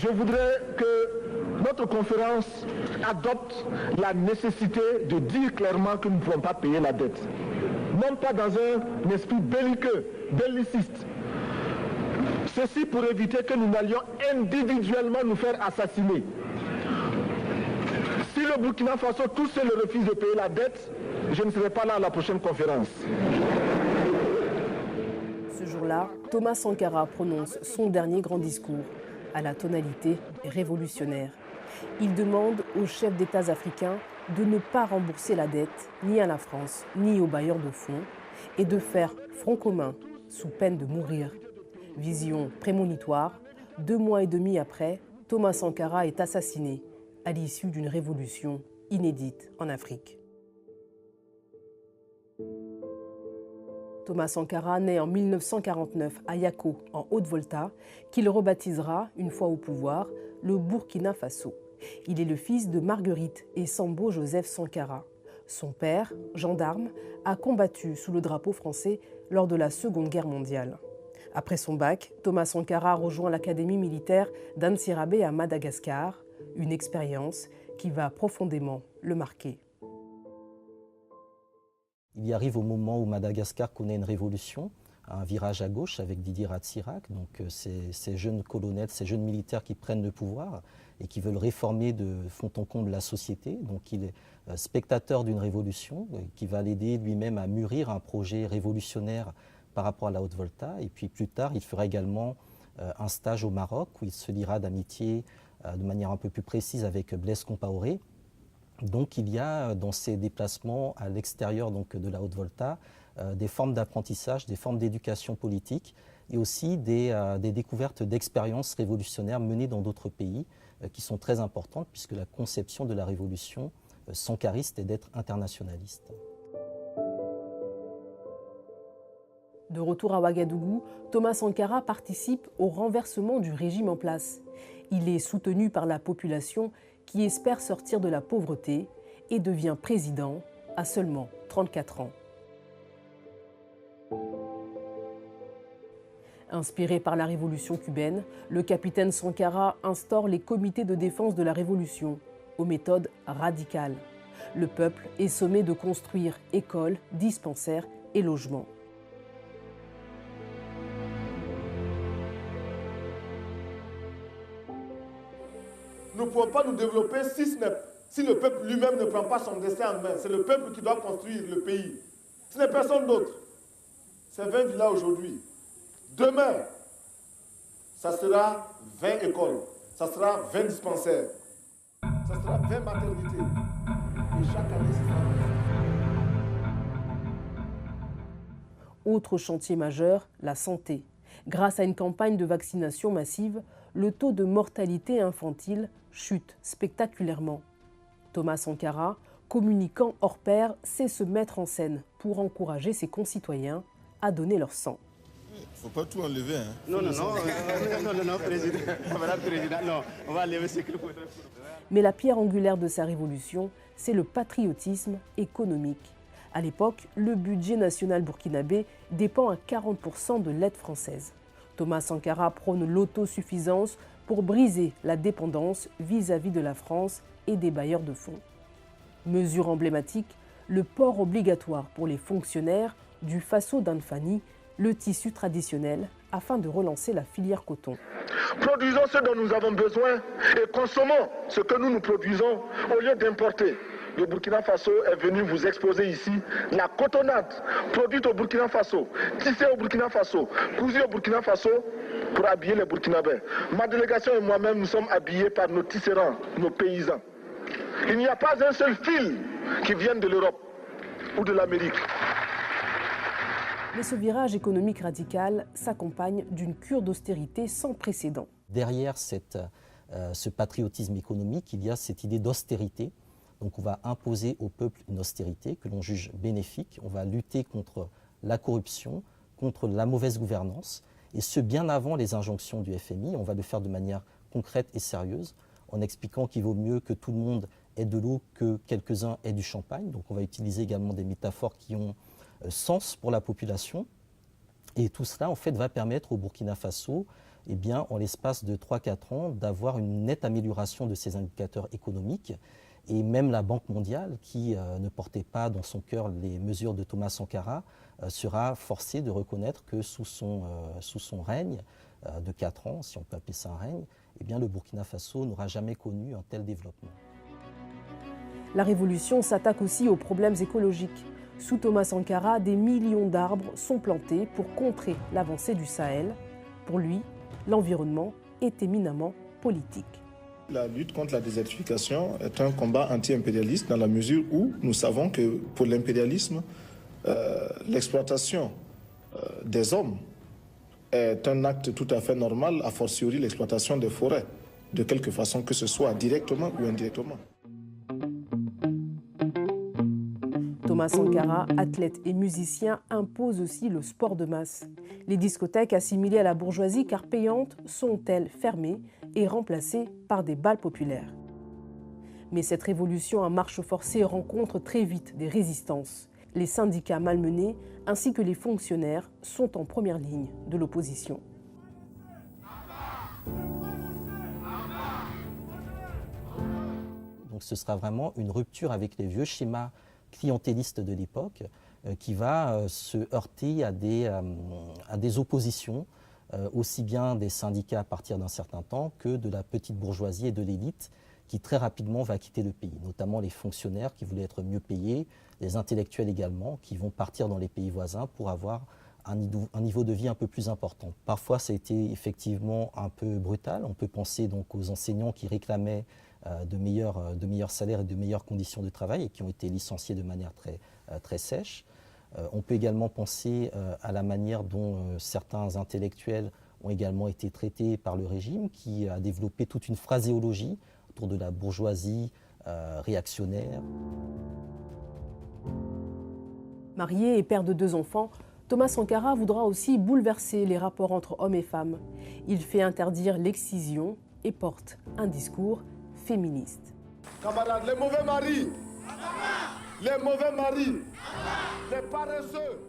Je voudrais que notre conférence adopte la nécessité de dire clairement que nous ne pouvons pas payer la dette. Non pas dans un esprit belliqueux, belliciste. Ceci pour éviter que nous n'allions individuellement nous faire assassiner. Si le Burkina Faso tout seul refuse de payer la dette, je ne serai pas là à la prochaine conférence. Ce jour-là, Thomas Sankara prononce son dernier grand discours, à la tonalité révolutionnaire. Il demande aux chefs d'États africains de ne pas rembourser la dette ni à la France ni aux bailleurs de fonds et de faire front commun sous peine de mourir. Vision prémonitoire, 2 mois et demi après, Thomas Sankara est assassiné à l'issue d'une révolution inédite en Afrique. Thomas Sankara naît en 1949 à Yako, en Haute-Volta, qu'il rebaptisera, une fois au pouvoir, le Burkina Faso. Il est le fils de Marguerite et Sambo Joseph Sankara. Son père, gendarme, a combattu sous le drapeau français lors de la Seconde Guerre mondiale. Après son bac, Thomas Sankara rejoint l'académie militaire d'Ansirabe à Madagascar, une expérience qui va profondément le marquer. Il y arrive au moment où Madagascar connaît une révolution, un virage à gauche avec Didier Ratsirac, donc ces jeunes colonels, ces jeunes militaires qui prennent le pouvoir et qui veulent réformer de fond en comble la société. Donc il est spectateur d'une révolution qui va l'aider lui-même à mûrir un projet révolutionnaire par rapport à la Haute-Volta. Et puis plus tard, il fera également un stage au Maroc où il se liera d'amitié de manière un peu plus précise avec Blaise Compaoré. Donc il y a dans ces déplacements à l'extérieur de la Haute-Volta des formes d'apprentissage, des formes d'éducation politique et aussi des découvertes d'expériences révolutionnaires menées dans d'autres pays qui sont très importantes puisque la conception de la révolution sankariste est d'être internationaliste. De retour à Ouagadougou, Thomas Sankara participe au renversement du régime en place. Il est soutenu par la population qui espère sortir de la pauvreté et devient président à seulement 34 ans. Inspiré par la révolution cubaine, le capitaine Sankara instaure les comités de défense de la révolution, aux méthodes radicales. Le peuple est sommé de construire écoles, dispensaires et logements. Nous ne pouvons pas nous développer si le peuple lui-même ne prend pas son destin en main. C'est le peuple qui doit construire le pays. Ce n'est personne d'autre. C'est 20 villas aujourd'hui. Demain, ça sera 20 écoles. Ça sera 20 dispensaires. Ça sera 20 maternités. Et chaque année, c'est ça. Autre chantier majeur, la santé. Grâce à une campagne de vaccination massive, le taux de mortalité infantile chute spectaculairement. Thomas Sankara, communicant hors pair, sait se mettre en scène pour encourager ses concitoyens à donner leur sang. Il ne faut pas tout enlever. Hein. Non, président. Non, on va enlever ce qu'il faut. Mais la pierre angulaire de sa révolution, c'est le patriotisme économique. À l'époque, le budget national burkinabé dépend à 40% de l'aide française. Thomas Sankara prône l'autosuffisance pour briser la dépendance vis-à-vis de la France et des bailleurs de fonds. Mesure emblématique, le port obligatoire pour les fonctionnaires du Faso d'Anfani, le tissu traditionnel, afin de relancer la filière coton. Produisons ce dont nous avons besoin et consommons ce que nous produisons au lieu d'importer. Le Burkina Faso est venu vous exposer ici la cotonnade produite au Burkina Faso, tissée au Burkina Faso, cousue au Burkina Faso pour habiller les Burkinabés. Ma délégation et moi-même, nous sommes habillés par nos tisserands, nos paysans. Il n'y a pas un seul fil qui vienne de l'Europe ou de l'Amérique. Mais ce virage économique radical s'accompagne d'une cure d'austérité sans précédent. Derrière ce patriotisme économique, il y a cette idée d'austérité. Donc on va imposer au peuple une austérité que l'on juge bénéfique. On va lutter contre la corruption, contre la mauvaise gouvernance, et ce bien avant les injonctions du FMI. On va le faire de manière concrète et sérieuse, en expliquant qu'il vaut mieux que tout le monde ait de l'eau que quelques-uns aient du champagne. Donc on va utiliser également des métaphores qui ont sens pour la population. Et tout cela, en fait, va permettre au Burkina Faso eh bien, en l'espace de 3-4 ans, d'avoir une nette amélioration de ces indicateurs économiques. Et même la Banque mondiale, qui ne portait pas dans son cœur les mesures de Thomas Sankara, sera forcée de reconnaître que sous son règne de 4 ans, si on peut appeler ça un règne, eh bien, le Burkina Faso n'aura jamais connu un tel développement. La révolution s'attaque aussi aux problèmes écologiques. Sous Thomas Sankara, des millions d'arbres sont plantés pour contrer l'avancée du Sahel. Pour lui, l'environnement est éminemment politique. La lutte contre la désertification est un combat anti-impérialiste dans la mesure où nous savons que pour l'impérialisme, l'exploitation des hommes est un acte tout à fait normal, a fortiori l'exploitation des forêts, de quelque façon que ce soit directement ou indirectement. Thomas Sankara, athlète et musicien, impose aussi le sport de masse. Les discothèques assimilées à la bourgeoisie car payantes sont-elles fermées et remplacées par des bals populaires. Mais cette révolution à marche forcée rencontre très vite des résistances. Les syndicats malmenés ainsi que les fonctionnaires sont en première ligne de l'opposition. Donc ce sera vraiment une rupture avec les vieux schémas clientélistes de l'époque qui va se heurter à des oppositions, aussi bien des syndicats à partir d'un certain temps que de la petite bourgeoisie et de l'élite qui très rapidement va quitter le pays, notamment les fonctionnaires qui voulaient être mieux payés, les intellectuels également qui vont partir dans les pays voisins pour avoir un niveau de vie un peu plus important. Parfois ça a été effectivement un peu brutal, on peut penser donc aux enseignants qui réclamaient de meilleurs salaires et de meilleures conditions de travail et qui ont été licenciés de manière très sèche. On peut également penser à la manière dont certains intellectuels ont également été traités par le régime qui a développé toute une phraséologie autour de la bourgeoisie réactionnaire. Marié et père de 2 enfants, Thomas Sankara voudra aussi bouleverser les rapports entre hommes et femmes. Il fait interdire l'excision et porte un discours féministe. Camarades, les mauvais maris, les mauvais maris, les paresseux.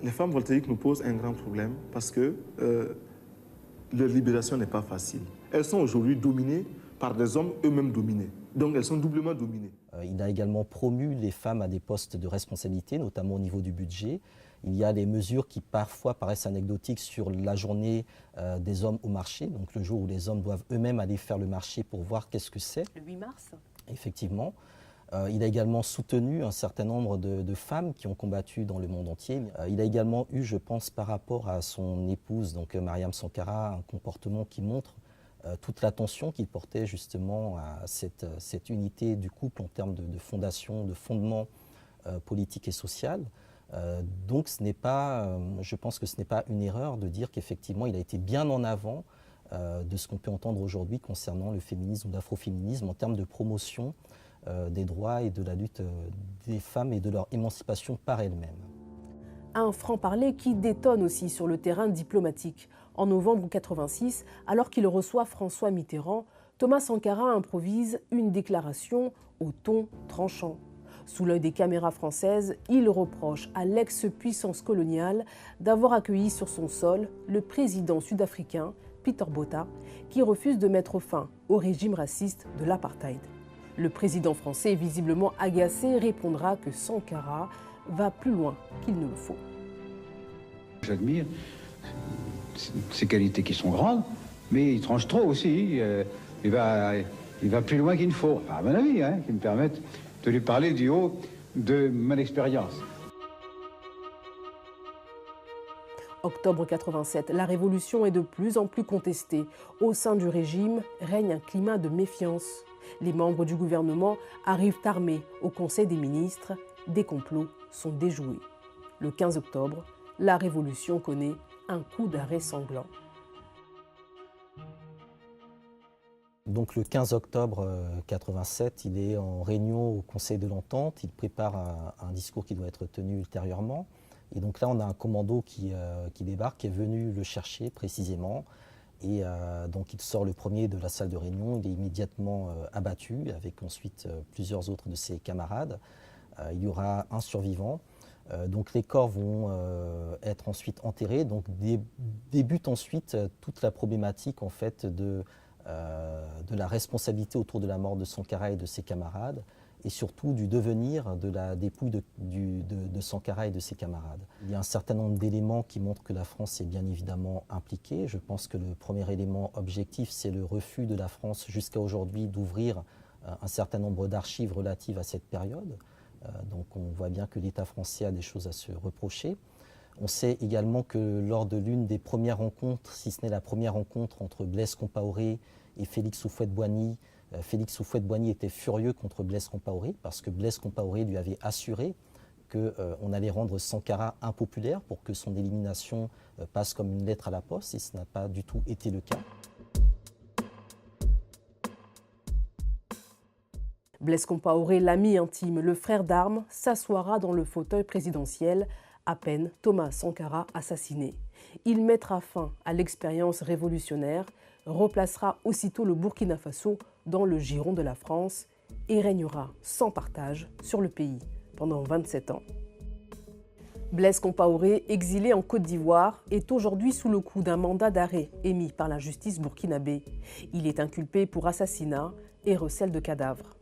Les femmes voltaïques nous posent un grand problème parce que leur libération n'est pas facile. Elles sont aujourd'hui dominées par des hommes eux-mêmes dominés. Donc elles sont doublement dominées. Il a également promu les femmes à des postes de responsabilité, notamment au niveau du budget. Il y a des mesures qui parfois paraissent anecdotiques sur la journée des hommes au marché, donc le jour où les hommes doivent eux-mêmes aller faire le marché pour voir qu'est-ce que c'est. Le 8 mars. Effectivement. Il a également soutenu un certain nombre de femmes qui ont combattu dans le monde entier. Il a également eu, je pense, par rapport à son épouse, donc Mariam Sankara, un comportement qui montre toute l'attention qu'il portait justement à cette unité du couple en termes de fondation, de fondement politique et social. Donc je pense que ce n'est pas une erreur de dire qu'effectivement il a été bien en avant de ce qu'on peut entendre aujourd'hui concernant le féminisme ou l'afroféminisme en termes de promotion des droits et de la lutte des femmes et de leur émancipation par elles-mêmes. Un franc-parler qui détonne aussi sur le terrain diplomatique. En novembre 1986, alors qu'il reçoit François Mitterrand, Thomas Sankara improvise une déclaration au ton tranchant. Sous l'œil des caméras françaises, il reproche à l'ex-puissance coloniale d'avoir accueilli sur son sol le président sud-africain Peter Botha, qui refuse de mettre fin au régime raciste de l'apartheid. Le président français, visiblement agacé, répondra que Sankara va plus loin qu'il ne le faut. J'admire ses qualités qui sont grandes, mais il tranche trop aussi. Il va plus loin qu'il ne faut, à mon avis, qui me permettent de lui parler du haut de mon expérience. Octobre 1987, la révolution est de plus en plus contestée. Au sein du régime règne un climat de méfiance. Les membres du gouvernement arrivent armés au Conseil des ministres. Des complots sont déjoués. Le 15 octobre, la révolution connaît un coup d'arrêt sanglant. Donc le 15 octobre 1987, il est en réunion au Conseil de l'Entente, il prépare un discours qui doit être tenu ultérieurement. Et donc là, on a un commando qui débarque, qui est venu le chercher précisément. Et donc il sort le premier de la salle de réunion, il est immédiatement abattu, avec ensuite plusieurs autres de ses camarades. Il y aura un survivant. Donc les corps vont être ensuite enterrés. Donc débute ensuite toute la problématique en fait, de la responsabilité autour de la mort de Sankara et de ses camarades, et surtout du devenir de la dépouille de Sankara et de ses camarades. Il y a un certain nombre d'éléments qui montrent que la France est bien évidemment impliquée. Je pense que le premier élément objectif, c'est le refus de la France jusqu'à aujourd'hui d'ouvrir un certain nombre d'archives relatives à cette période. Donc on voit bien que l'État français a des choses à se reprocher. On sait également que lors de l'une des premières rencontres, si ce n'est la première rencontre entre Blaise Compaoré et Félix Houphouët-Boigny, Félix Houphouët-Boigny était furieux contre Blaise Compaoré parce que Blaise Compaoré lui avait assuré qu'on allait rendre Sankara impopulaire pour que son élimination passe comme une lettre à la poste, et ce n'a pas du tout été le cas. Blaise Compaoré, l'ami intime, le frère d'armes, s'assoira dans le fauteuil présidentiel à peine Thomas Sankara assassiné. Il mettra fin à l'expérience révolutionnaire, replacera aussitôt le Burkina Faso dans le giron de la France et régnera sans partage sur le pays pendant 27 ans. Blaise Compaoré, exilé en Côte d'Ivoire, est aujourd'hui sous le coup d'un mandat d'arrêt émis par la justice burkinabé. Il est inculpé pour assassinat et recel de cadavres.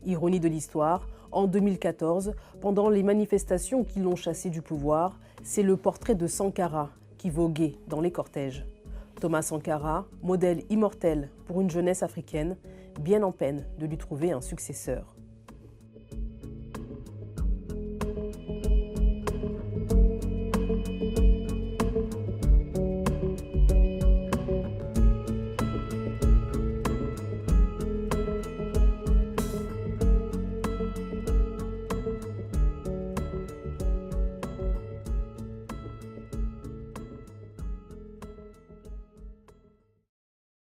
Ironie de l'histoire, en 2014, pendant les manifestations qui l'ont chassé du pouvoir, c'est le portrait de Sankara qui voguait dans les cortèges. Thomas Sankara, modèle immortel pour une jeunesse africaine, bien en peine de lui trouver un successeur.